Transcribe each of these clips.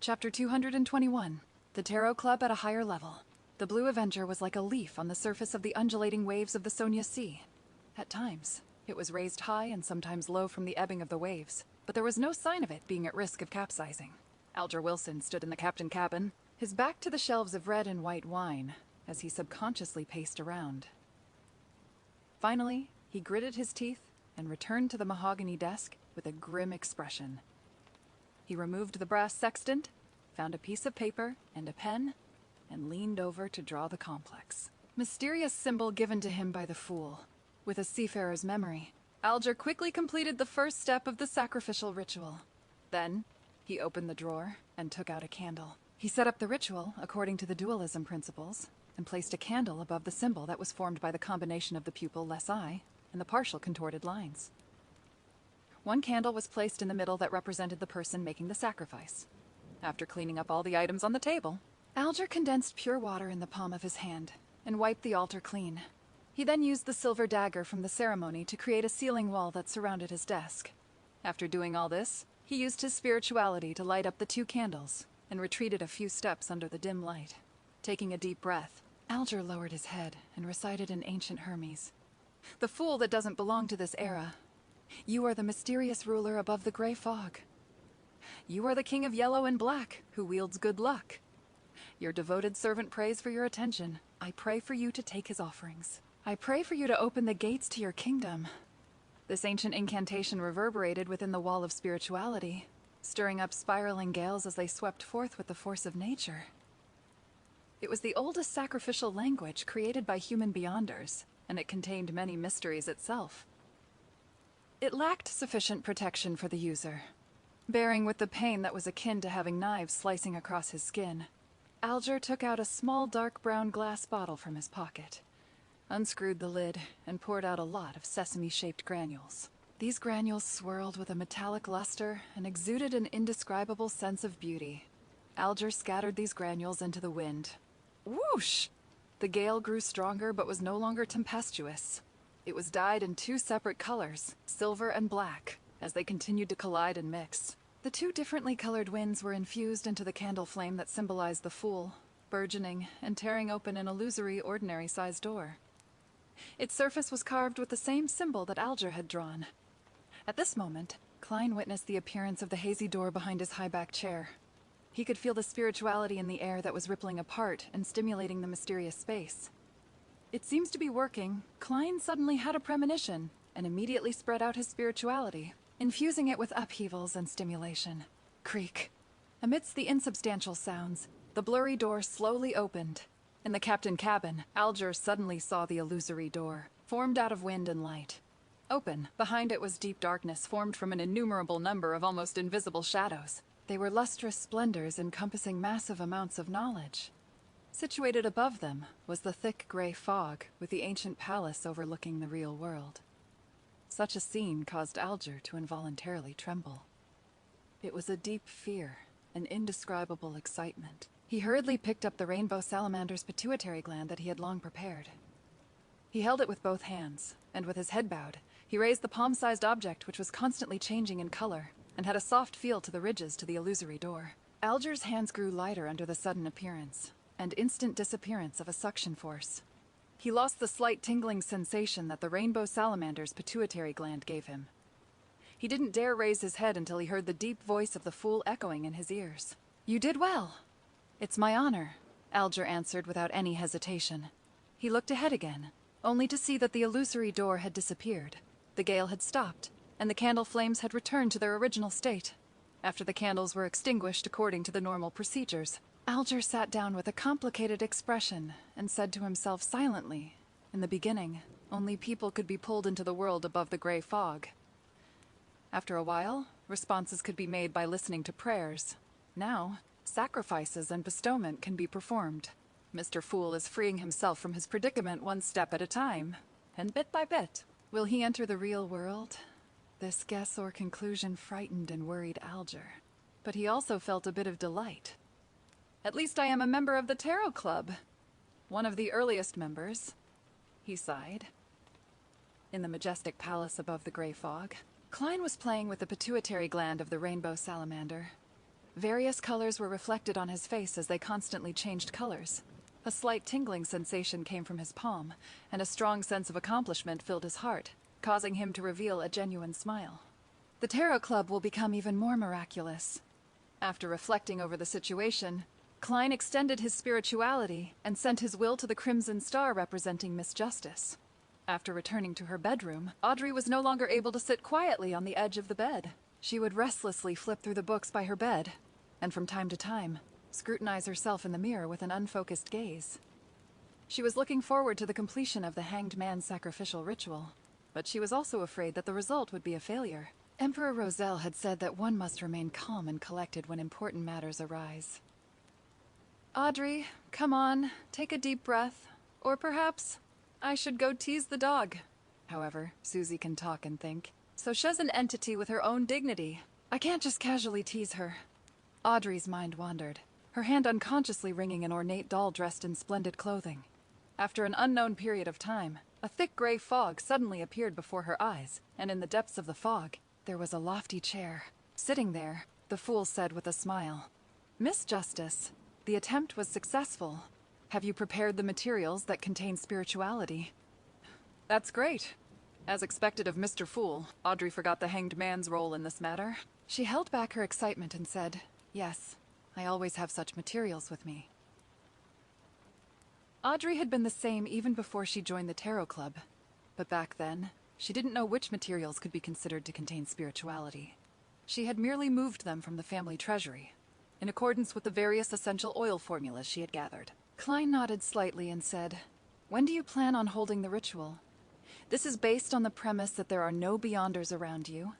Chapter 221. The Tarot Club at a Higher Level. The Blue Avenger was like a leaf on the surface of the undulating waves of the Sonia Sea. At times, it was raised high and sometimes low from the ebbing of the waves, but there was no sign of it being at risk of capsizing. Alger Wilson stood in the captain cabin, his back to the shelves of red and white wine, as he subconsciously paced around. Finally, he gritted his teeth and returned to the mahogany desk with a grim expression. He removed the brass sextant, found a piece of paper and a pen, and leaned over to draw the complex, mysterious symbol given to him by the Fool. With a seafarer's memory, Alger quickly completed the first step of the sacrificial ritual. Then, he opened the drawer and took out a candle. He set up the ritual according to the dualism principles, and placed a candle above the symbol that was formed by the combination of the pupil less eye and the partial contorted lines. One candle was placed in the middle that represented the person making the sacrifice. After cleaning up all the items on the table, Alger condensed pure water in the palm of his hand and wiped the altar clean. He then used the silver dagger from the ceremony to create a ceiling wall that surrounded his desk. After doing all this, he used his spirituality to light up the two candles and retreated a few steps under the dim light. Taking a deep breath, Alger lowered his head and recited in ancient Hermes. "The fool that doesn't belong to this era. You are the mysterious ruler above the gray fog. You are the king of yellow and black, who wields good luck. Your devoted servant prays for your attention. I pray for you to take his offerings. I pray for you to open the gates to your kingdom." This ancient incantation reverberated within the wall of spirituality, stirring up spiraling gales as they swept forth with the force of nature. It was the oldest sacrificial language created by human beyonders, and it contained many mysteries itself. It lacked sufficient protection for the user. Bearing with the pain that was akin to having knives slicing across his skin, Alger took out a small dark brown glass bottle from his pocket, unscrewed the lid, and poured out a lot of sesame-shaped granules. These granules swirled with a metallic luster and exuded an indescribable sense of beauty. Alger scattered these granules into the wind. Whoosh! The gale grew stronger but was no longer tempestuous. It was dyed in two separate colors, silver and black, as they continued to collide and mix. The two differently colored winds were infused into the candle flame that symbolized the Fool, burgeoning and tearing open an illusory ordinary-sized door. Its surface was carved with the same symbol that Alger had drawn. At this moment, Klein witnessed the appearance of the hazy door behind his high-backed chair. He could feel the spirituality in the air that was rippling apart and stimulating the mysterious space. It seems to be working. Klein suddenly had a premonition and immediately spread out his spirituality, infusing it with upheavals and stimulation. Creak. Amidst the insubstantial sounds, the blurry door slowly opened. In the captain cabin, Alger suddenly saw the illusory door, formed out of wind and light. Open, behind it was deep darkness formed from an innumerable number of almost invisible shadows. They were lustrous splendors encompassing massive amounts of knowledge. Situated above them was the thick gray fog, with the ancient palace overlooking the real world. Such a scene caused Alger to involuntarily tremble. It was a deep fear, an indescribable excitement. He hurriedly picked up the rainbow salamander's pituitary gland that he had long prepared. He held it with both hands, and with his head bowed, he raised the palm-sized object which was constantly changing in color, and had a soft feel to the ridges to the illusory door. Alger's hands grew lighter under the sudden appearance and instant disappearance of a suction force. He lost the slight tingling sensation that the rainbow salamander's pituitary gland gave him. He didn't dare raise his head until he heard the deep voice of the Fool echoing in his ears. "You did well." "It's my honor," Alger answered without any hesitation. He looked ahead again, only to see that the illusory door had disappeared. The gale had stopped, and the candle flames had returned to their original state. After the candles were extinguished according to the normal procedures, Alger sat down with a complicated expression and said to himself silently, "In the beginning, only people could be pulled into the world above the gray fog. After a while, responses could be made by listening to prayers. Now, sacrifices and bestowment can be performed. Mr. Fool is freeing himself from his predicament one step at a time, and bit by bit. Will he enter the real world?" This guess or conclusion frightened and worried Alger, but he also felt a bit of delight. "At least I am a member of the Tarot Club. One of the earliest members," he sighed. In the majestic palace above the gray fog, Klein was playing with the pituitary gland of the rainbow salamander. Various colors were reflected on his face as they constantly changed colors. A slight tingling sensation came from his palm, and a strong sense of accomplishment filled his heart, causing him to reveal a genuine smile. The Tarot Club will become even more miraculous. After reflecting over the situation, Klein extended his spirituality and sent his will to the Crimson Star representing Miss Justice. After returning to her bedroom, Audrey was no longer able to sit quietly on the edge of the bed. She would restlessly flip through the books by her bed, and from time to time, scrutinize herself in the mirror with an unfocused gaze. She was looking forward to the completion of the Hanged Man's sacrificial ritual, but she was also afraid that the result would be a failure. Emperor Roselle had said that one must remain calm and collected when important matters arise. Audrey, come on, take a deep breath. Or perhaps I should go tease the dog. However, Susie can talk and think, so she's an entity with her own dignity. I can't just casually tease her. Audrey's mind wandered, her hand unconsciously wringing an ornate doll dressed in splendid clothing. After an unknown period of time, a thick gray fog suddenly appeared before her eyes, and in the depths of the fog, there was a lofty chair. Sitting there, the fool said with a smile, "Miss Justice, the attempt was successful. Have you prepared the materials that contain spirituality?" "That's great." As expected of Mr. Fool, Audrey forgot the Hanged Man's role in this matter. She held back her excitement and said, "Yes, I always have such materials with me." Audrey had been the same even before she joined the Tarot Club, but back then, she didn't know which materials could be considered to contain spirituality. She had merely moved them from the family treasury, in accordance with the various essential oil formulas she had gathered. Klein nodded slightly and said, "When do you plan on holding the ritual? This is based on the premise that there are no Beyonders around you.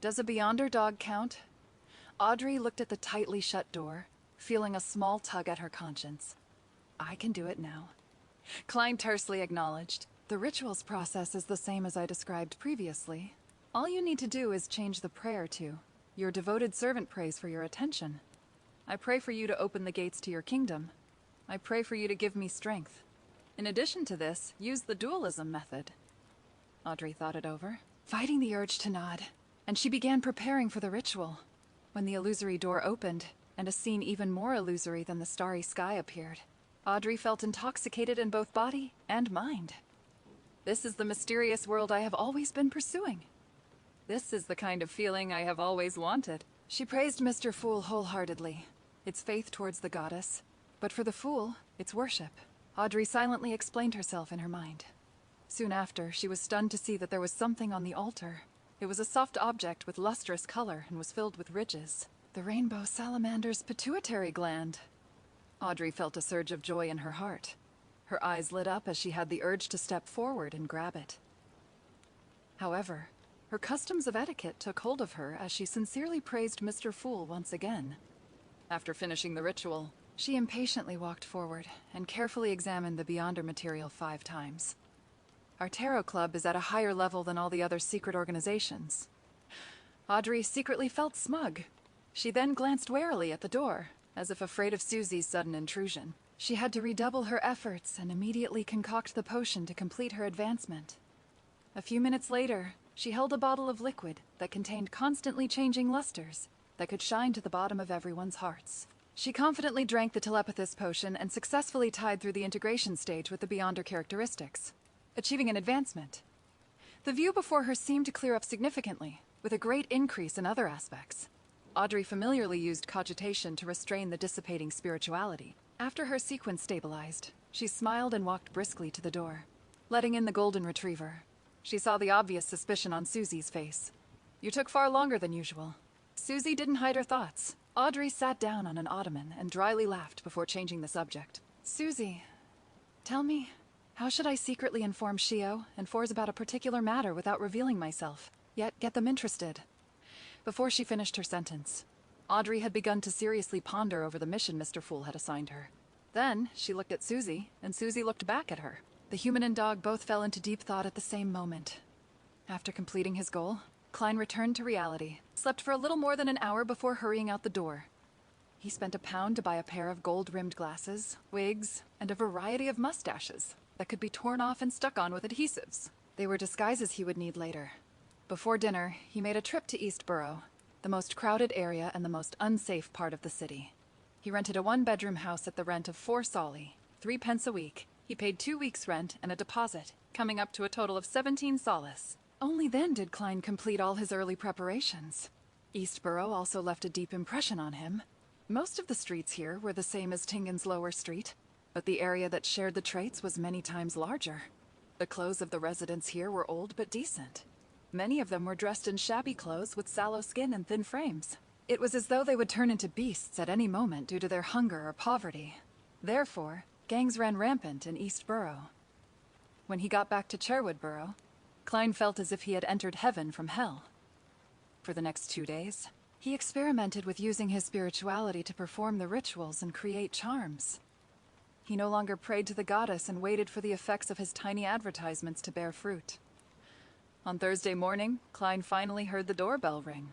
Does a Beyonder dog count?" Audrey looked at the tightly shut door, feeling a small tug at her conscience. "I can do it now." Klein tersely acknowledged, "The ritual's process is the same as I described previously. All you need to do is change the prayer to, 'Your devoted servant prays for your attention. I pray for you to open the gates to your kingdom. I pray for you to give me strength. In addition to this, use the dualism method." Audrey thought it over, fighting the urge to nod, and she began preparing for the ritual. When the illusory door opened, and a scene even more illusory than the starry sky appeared, Audrey felt intoxicated in both body and mind. This is the mysterious world I have always been pursuing. This is the kind of feeling I have always wanted. She praised Mr. Fool wholeheartedly. It's faith towards the goddess, but for the fool, it's worship. Audrey silently explained herself in her mind. Soon after, she was stunned to see that there was something on the altar. It was a soft object with lustrous color and was filled with ridges. The rainbow salamander's pituitary gland. Audrey felt a surge of joy in her heart. Her eyes lit up as she had the urge to step forward and grab it. However, her customs of etiquette took hold of her as she sincerely praised Mr. Fool once again. After finishing the ritual, she impatiently walked forward and carefully examined the Beyonder material 5 times. Our Tarot Club is at a higher level than all the other secret organizations. Audrey secretly felt smug. She then glanced warily at the door, as if afraid of Susie's sudden intrusion. She had to redouble her efforts and immediately concoct the potion to complete her advancement. A few minutes later, she held a bottle of liquid that contained constantly changing lusters that could shine to the bottom of everyone's hearts. She confidently drank the telepathist potion and successfully tied through the integration stage with the Beyonder characteristics, achieving an advancement. The view before her seemed to clear up significantly, with a great increase in other aspects. Audrey familiarly used cogitation to restrain the dissipating spirituality. After her sequence stabilized, she smiled and walked briskly to the door, letting in the golden retriever. She saw the obvious suspicion on Susie's face. "You took far longer than usual." Susie didn't hide her thoughts. Audrey sat down on an ottoman and dryly laughed before changing the subject. "Susie, tell me, how should I secretly inform Shio and Fors about a particular matter without revealing myself, yet get them interested?" Before she finished her sentence, Audrey had begun to seriously ponder over the mission Mr. Fool had assigned her. Then she looked at Susie, and Susie looked back at her. The human and dog both fell into deep thought at the same moment. After completing his goal, Klein returned to reality, slept for a little more than an hour before hurrying out the door. He spent £1 to buy a pair of gold-rimmed glasses, wigs, and a variety of mustaches that could be torn off and stuck on with adhesives. They were disguises he would need later. Before dinner, he made a trip to Eastborough. the most crowded area and the most unsafe part of the city. He rented a one-bedroom house at the rent of 4 solly, 3 pence a week. He paid 2 weeks' rent and a deposit, coming up to a total of 17 solas. Only then did Klein complete all his early preparations. Eastborough also left a deep impression on him. Most of the streets here were the same as Tingen's Lower Street, but the area that shared the traits was many times larger. The clothes of the residents here were old but decent. Many of them were dressed in shabby clothes with sallow skin and thin frames. It was as though they would turn into beasts at any moment due to their hunger or poverty. Therefore, gangs ran rampant in East Borough. When he got back to Cherwood Borough, Klein felt as if he had entered heaven from hell. For the next 2 days, he experimented with using his spirituality to perform the rituals and create charms. He no longer prayed to the goddess and waited for the effects of his tiny advertisements to bear fruit. On Thursday morning, Klein finally heard the doorbell ring.